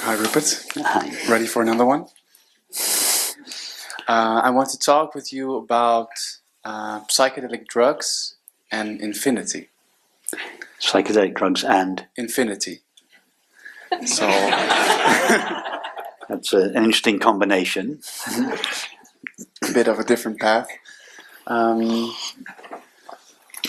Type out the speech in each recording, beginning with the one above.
Hi, Rupert. Hi. Ready for another one? I want to talk with you about psychedelic drugs and infinity. Psychedelic drugs and Infinity. So that's an interesting combination. a bit of a different path.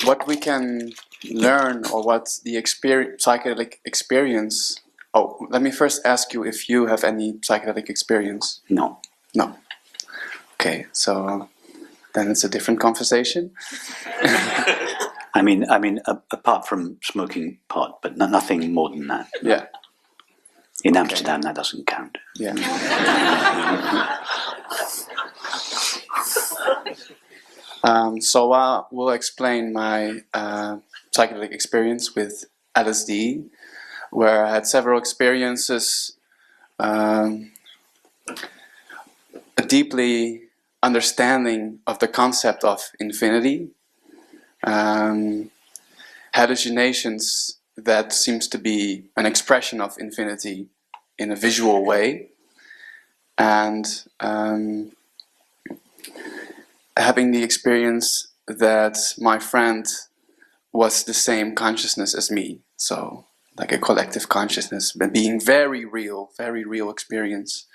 What we can learn, or what the psychedelic experience. Oh, let me first ask you if you have any psychedelic experience. No. No. Okay, so then it's a different conversation. I mean, apart from smoking pot, but nothing more than that. Yeah. In Amsterdam, that doesn't count. Yeah. So we'll explain my psychedelic experience with LSD, where I had several experiences, a deeply understanding of the concept of infinity, hallucinations that seems to be an expression of infinity in a visual way, and having the experience that my friend was the same consciousness as me, so like a collective consciousness, but being very real experience.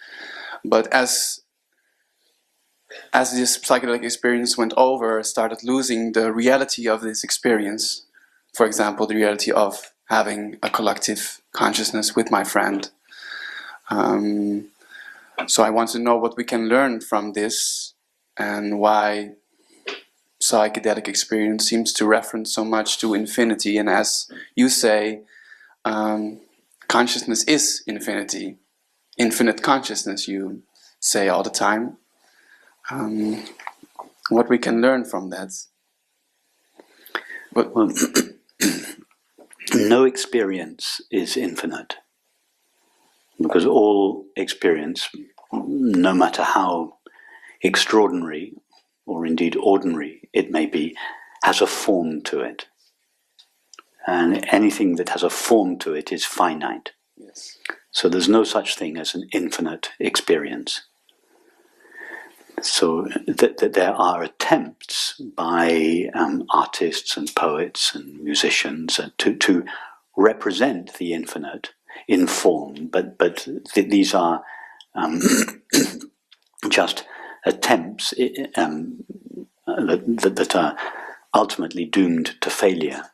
But as this psychedelic experience went over, I started losing the reality of this experience. For example, the reality of having a collective consciousness with my friend. So I want to know what we can learn from this, and why psychedelic experience seems to reference so much to infinity. And as you say, consciousness is infinity. Infinite consciousness, you say all the time. What we can learn from that. But, Well, no experience is infinite, because all experience, no matter how extraordinary or indeed ordinary it may be, has a form to it. And anything that has a form to it is finite. yes. So there's no such thing as an infinite experience. So there are attempts by artists and poets and musicians to represent the infinite in form, but these are just attempts that are ultimately doomed to failure.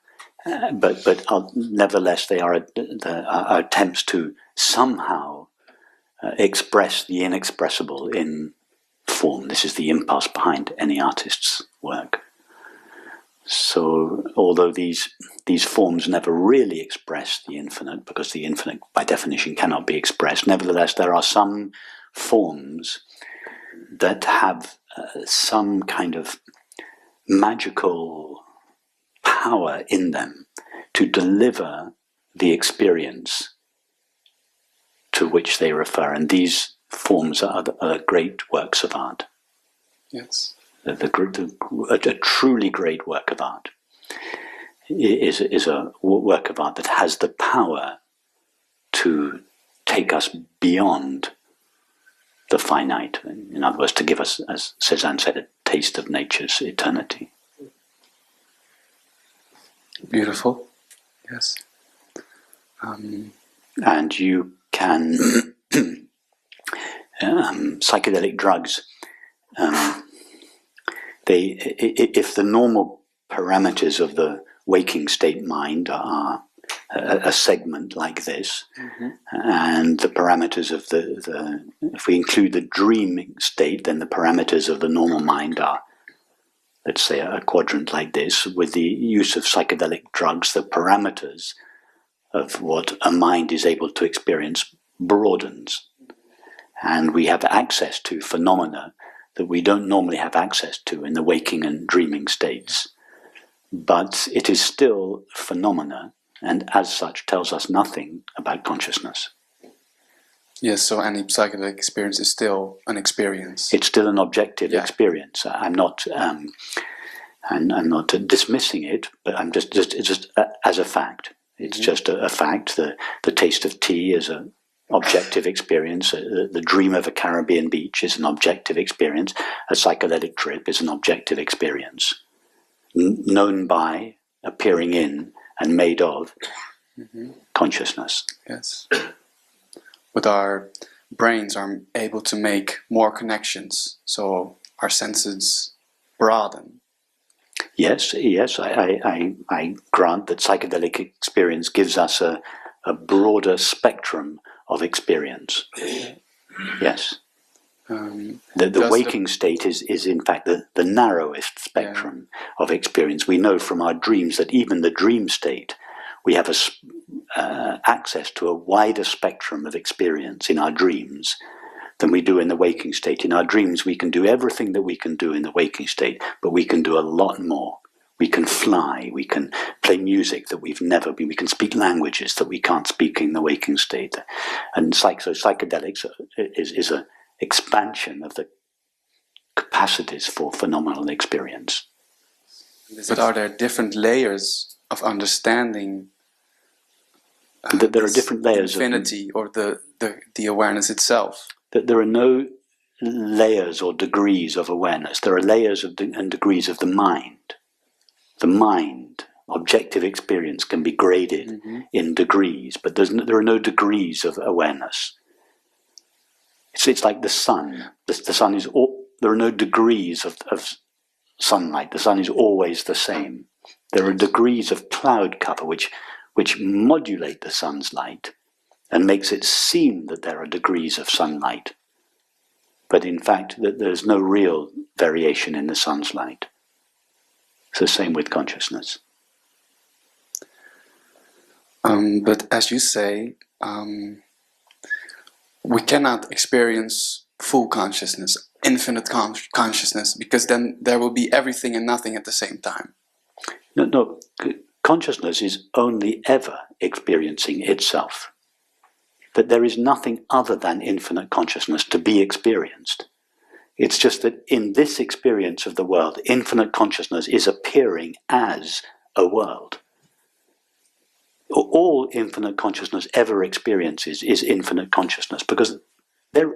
But nevertheless, they are attempts to somehow express the inexpressible in form. This is the impulse behind any artist's work. So, although these forms never really express the infinite, because the infinite, by definition, cannot be expressed, nevertheless, there are some forms that have some kind of magical power in them to deliver the experience to which they refer, and these forms are great works of art. Yes. A truly great work of art is a work of art that has the power to take us beyond the finite. In other words, to give us, as Cézanne said, a taste of nature's eternity. Beautiful. Yes. And you can psychedelic drugs. If the normal parameters of the waking state mind are a segment like this, and the parameters of if we include the dreaming state, then the parameters of the normal mind are, let's say, a quadrant like this. With the use of psychedelic drugs, the parameters of what a mind is able to experience broadens, and we have access to phenomena that we don't normally have access to in the waking and dreaming states. But it is still phenomena, and as such tells us nothing about consciousness. Yes, so any psychedelic experience is still an experience. It's still an objective experience. I'm not dismissing it, but it's just as a fact. It's just a fact. The taste of tea is objective experience. The dream of a Caribbean beach is an objective experience. A psychedelic trip is an objective experience, known by, appearing in, and made of consciousness. Yes. But our brains are able to make more connections, so our senses broaden. Yes, I grant that psychedelic experience gives us a broader spectrum of experience. Yes. The waking state is in fact the narrowest spectrum of experience. We know from our dreams that even the dream state, we have access to a wider spectrum of experience in our dreams than we do in the waking state. In our dreams, we can do everything that we can do in the waking state, but we can do a lot more. We can fly, we can play music that we've never been, we can speak languages that we can't speak in the waking state. And so psychedelics is an expansion of the capacities for phenomenal experience. But are there different layers of understanding? There are different layers infinity, or the awareness itself. That there are no layers or degrees of awareness. There are layers and degrees of the mind. The mind, objective experience, can be graded in degrees, but there are no degrees of awareness. It's like the sun. The sun is there are no degrees of sunlight. The sun is always the same. There are degrees of cloud cover which modulate the sun's light and makes it seem that there are degrees of sunlight. But in fact, there's no real variation in the sun's light. It's the same with consciousness. But as you say, we cannot experience full consciousness, infinite consciousness, because then there will be everything and nothing at the same time. No, consciousness is only ever experiencing itself. That there is nothing other than infinite consciousness to be experienced. It's just that in this experience of the world, infinite consciousness is appearing as a world. All infinite consciousness ever experiences is infinite consciousness, because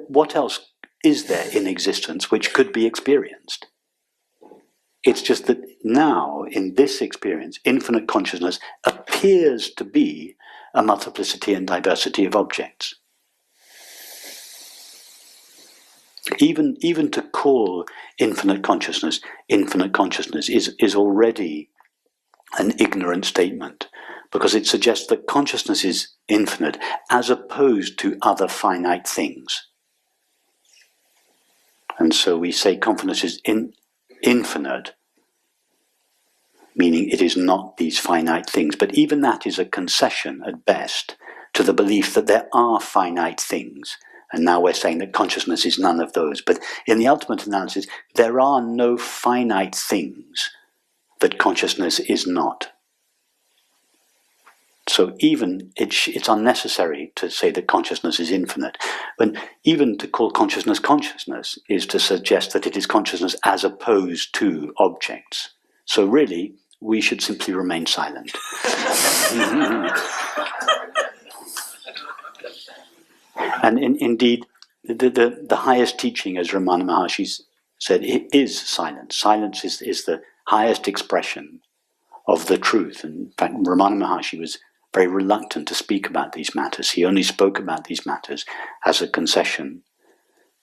what else is there in existence which could be experienced? It's just that now, in this experience, infinite consciousness appears to be a multiplicity and diversity of objects. Even to call infinite consciousness is already an ignorant statement, because it suggests that consciousness is infinite as opposed to other finite things. And so we say consciousness is infinite, meaning it is not these finite things. But even that is a concession at best to the belief that there are finite things. And now we're saying that consciousness is none of those. But in the ultimate analysis, there are no finite things that consciousness is not. So even it's unnecessary to say that consciousness is infinite. But even to call consciousness consciousness is to suggest that it is consciousness as opposed to objects. So really, we should simply remain silent. And indeed, the highest teaching, as Ramana Maharshi said, it is silence. Silence is the highest expression of the truth. In fact, Ramana Maharshi was very reluctant to speak about these matters. He only spoke about these matters as a concession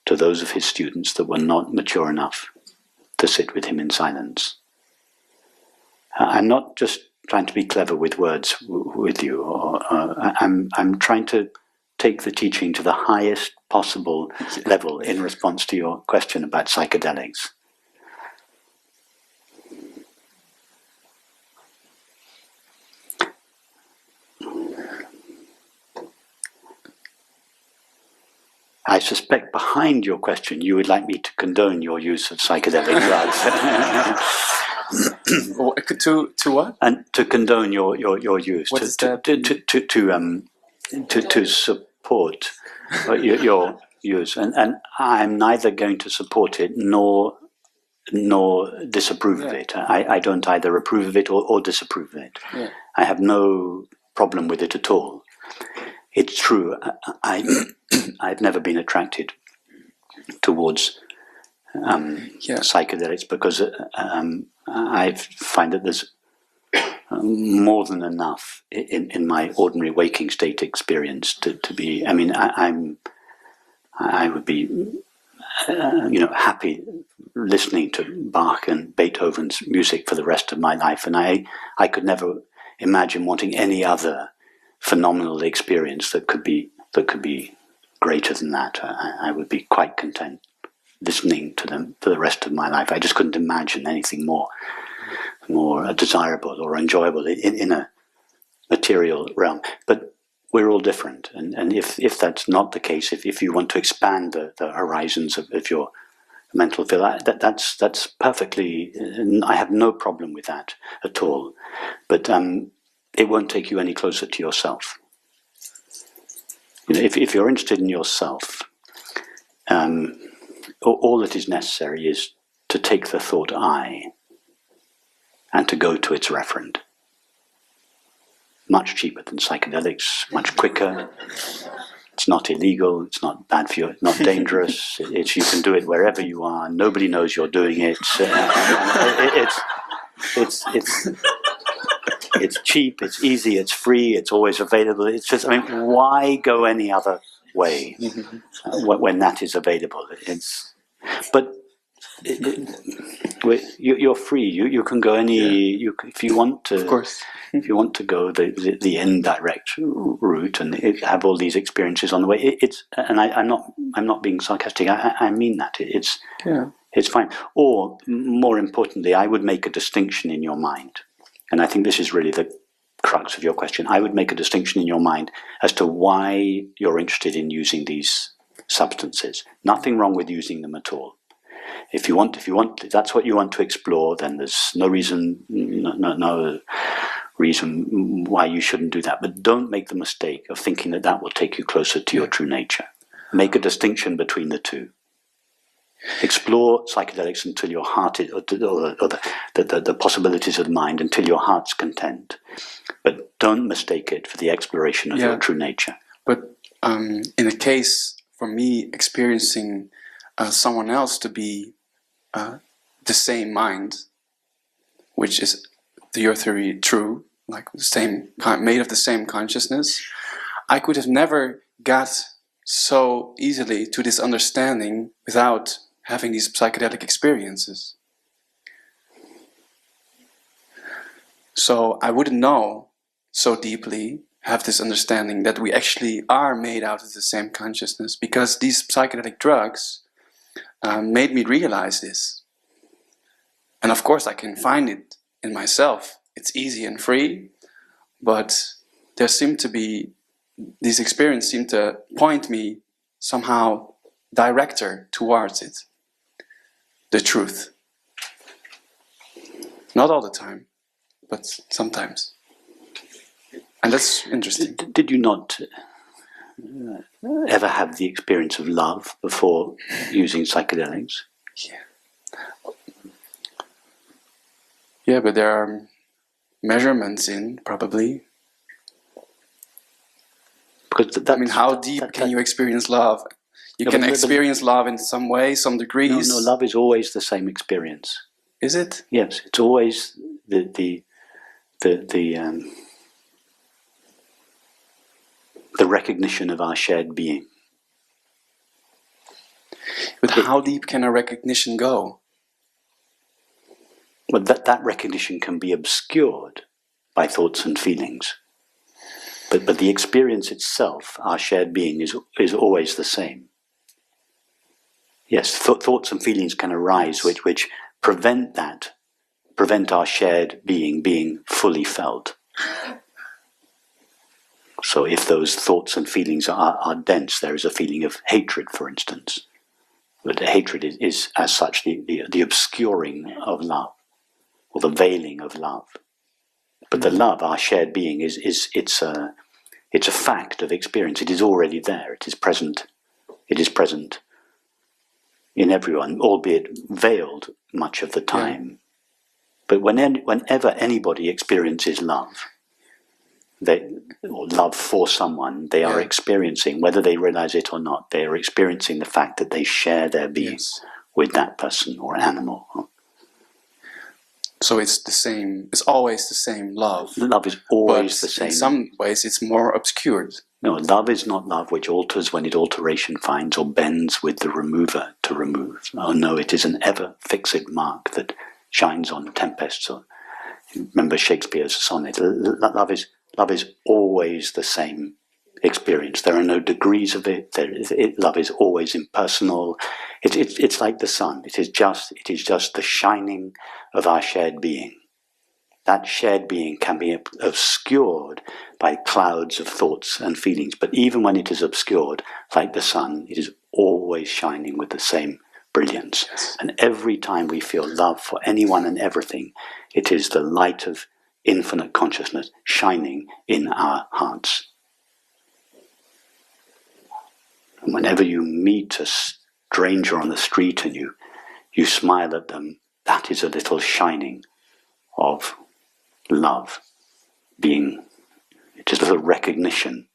to those of his students that were not mature enough to sit with him in silence. I'm not just trying to be clever with words with you. I'm trying to take the teaching to the highest possible level in response to your question about psychedelics. I suspect behind your question you would like me to condone your use of psychedelic drugs. To what? And to condone your use. What is that? To support your use. And I'm neither going to support it nor disapprove of it. I don't either approve of it or disapprove of it. Yeah. I have no problem with it at all. it's true. I've never been attracted towards psychedelics because I find that there's more than enough in my ordinary waking state experience to be. I mean, I would be, happy listening to Bach and Beethoven's music for the rest of my life, and I could never imagine wanting any other phenomenal experience that could be greater than that. I would be quite content listening to them for the rest of my life. I just couldn't imagine anything more desirable or enjoyable in a material realm. But we're all different, and if that's not the case, if you want to expand the horizons of your mental field, that's perfectly. I have no problem with that at all. But it won't take you any closer to yourself. If you're interested in yourself, all that is necessary is to take the thought I and to go to its referent. Much cheaper than psychedelics, much quicker. It's not illegal, it's not bad for you, it's not dangerous. You can do it wherever you are. Nobody knows you're doing it. It's cheap, it's easy, it's free, it's always available. It's just, why go any other way when that is available? But you're free. You can go if you want to. Of course. If you want to go the indirect route and have all these experiences on the way, I'm not being sarcastic. I mean that it's fine. Or more importantly, I would make a distinction in your mind, and I think this is really the crux of your question. I would make a distinction in your mind as to why you're interested in using these substances. Nothing wrong with using them at all. If if that's what you want to explore, then there's no reason why you shouldn't do that. But don't make the mistake of thinking that will take you closer to your true nature. Make a distinction between the two. Explore psychedelics until your heart is, or the possibilities of the mind until your heart's content. But don't mistake it for the exploration of your true nature. But in a case for me experiencing someone else to be the same mind, which is your theory true, like the same made of the same consciousness, I could have never got so easily to this understanding without having these psychedelic experiences. So I wouldn't know so deeply, have this understanding that we actually are made out of the same consciousness, because these psychedelic drugs made me realize this. And of course I can find it in myself. It's easy and free, but there seem to be, these experiences seem to point me somehow director towards it, the truth. Not all the time, but sometimes. And that's interesting. Did you not ever have the experience of love before using psychedelics? Yeah, but there are measurements in, probably. Because how deep can you experience love? You can experience love in some way, some degrees. No, love is always the same experience. Is it? Yes, it's always the recognition of our shared being. But how deep can a recognition go? Well, that recognition can be obscured by thoughts and feelings. But the experience itself, our shared being, is always the same. Yes, thoughts and feelings can arise which prevent our shared being fully felt. So if those thoughts and feelings are dense, there is a feeling of hatred, for instance. But the hatred is as such the obscuring of love, or the veiling of love. But the love, our shared being, it's a fact of experience. It is already there. It is present. It is present in everyone, albeit veiled much of the time. But whenever anybody experiences love, or love for someone, they are experiencing, whether they realize it or not, they are experiencing the fact that they share their being with that person or animal. So it's the same. It's always the same love. Love is always but the same. In some ways, it's more obscured. No, love is not love which alters when it alteration finds or bends with the remover to remove. Oh no, it is an ever-fixed mark that shines on tempests. Or remember Shakespeare's sonnet. Love is always the same experience. There are no degrees of it. Love is always impersonal. It's like the sun. It is just the shining of our shared being. That shared being can be obscured by clouds of thoughts and feelings, but even when it is obscured, like the sun, it is always shining with the same brilliance. Yes. And every time we feel love for anyone and everything, it is the light of infinite consciousness shining in our hearts. And whenever you meet a stranger on the street and you smile at them, that is a little shining of love, being just a little recognition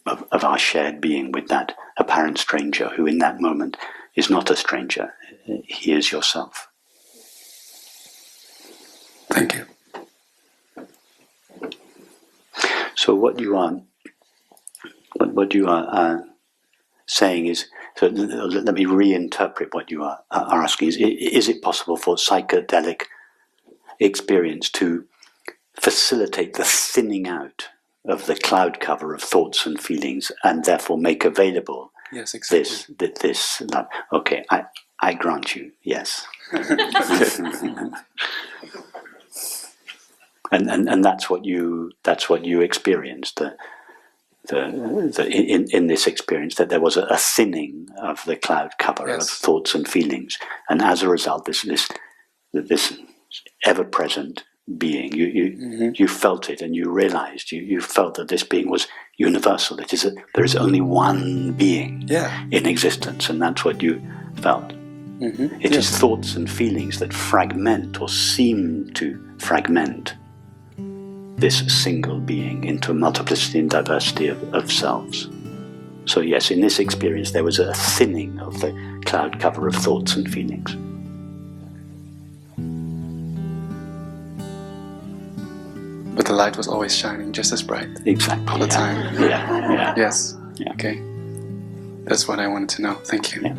of our shared being with that apparent stranger who in that moment is not a stranger. He is yourself. Thank you. So what you are saying is, so let me reinterpret what you are asking. Is it possible for psychedelic experience to facilitate the thinning out of the cloud cover of thoughts and feelings, and therefore make available this love? Okay, I grant you, yes. and that's what you experienced. In this experience, that there was a thinning of the cloud cover of thoughts and feelings, and as a result, this ever-present being, you felt it, and you realized, you felt that this being was universal. There is only one being in existence, and that's what you felt. It is thoughts and feelings that fragment or seem to fragment this single being into a multiplicity and diversity of selves. So yes, in this experience there was a thinning of the cloud cover of thoughts and feelings. But the light was always shining just as bright. Exactly. All the time. Yeah. Yes. Yeah. Okay. That's what I wanted to know. Thank you. Yeah.